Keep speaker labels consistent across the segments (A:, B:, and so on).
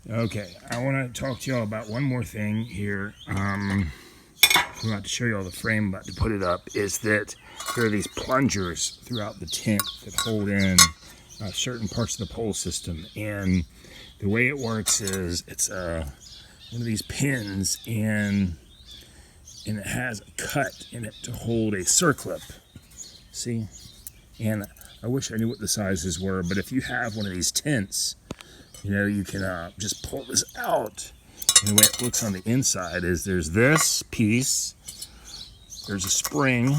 A: Okay, I want to talk to y'all about one more thing here. I'm about to show you all the frame, about to put it up, is that there are these plungers throughout the tent that hold in certain parts of the pole system. And the way it works is it's one of these pins, and it has a cut in it to hold a circlip. See? And I wish I knew what the sizes were, but if you have one of these tents, you know, you can just pull this out. And the way it looks on the inside is there's this piece, there's a spring,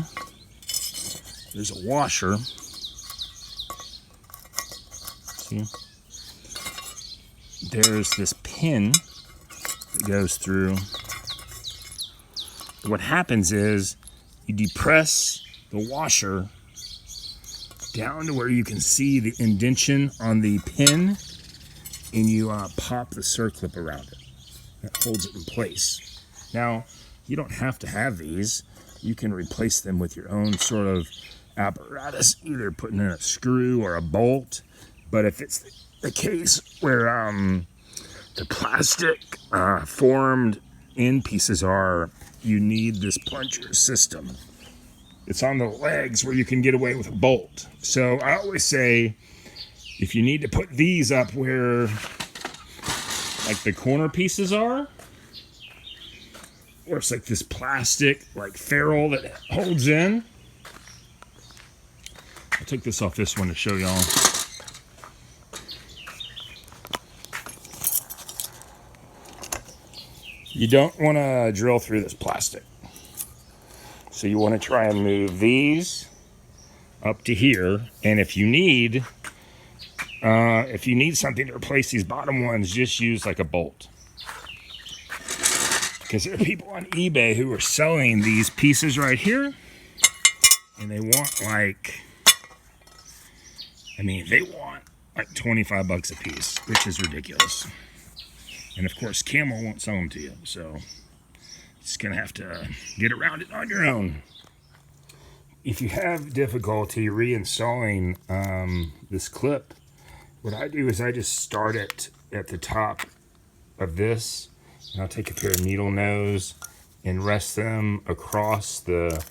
A: there's a washer. See? There's this pin that goes through. What happens is you depress the washer down to where you can see the indentation on the pin, and you pop the circlip around it. That holds it in place. Now, you don't have to have these. You can replace them with your own sort of apparatus, either putting in a screw or a bolt. But if it's the case where the plastic formed end pieces are, you need this plunger system. It's on the legs where you can get away with a bolt. So I always say, if you need to put these up where like the corner pieces are, or it's like this plastic like ferrule that holds in. I'll take this off this one to show y'all. You don't want to drill through this plastic. So you want to try and move these up to here, and if you need something to replace these bottom ones, just use like a bolt. Because there are people on eBay who are selling these pieces right here, and they want they want like 25 bucks a piece, which is ridiculous. And of course, Camel won't sell them to you, so you're just gonna have to get around it on your own. If you have difficulty reinstalling this clip, what I do is I just start it at the top of this, and I'll take a pair of needle nose and rest them across the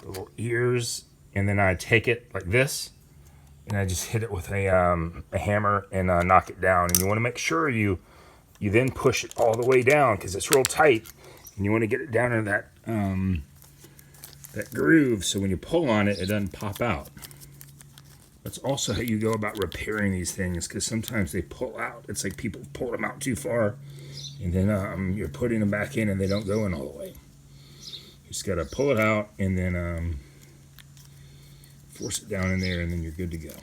A: little ears, and then I take it like this, and I just hit it with a hammer and knock it down. And you want to make sure you then push it all the way down, because it's real tight, and you want to get it down into that groove, so when you pull on it, it doesn't pop out. That's also how you go about repairing these things, because sometimes they pull out. It's like people pull them out too far, and then you're putting them back in, and they don't go in all the way. You just got to pull it out, and then force it down in there, and then you're good to go.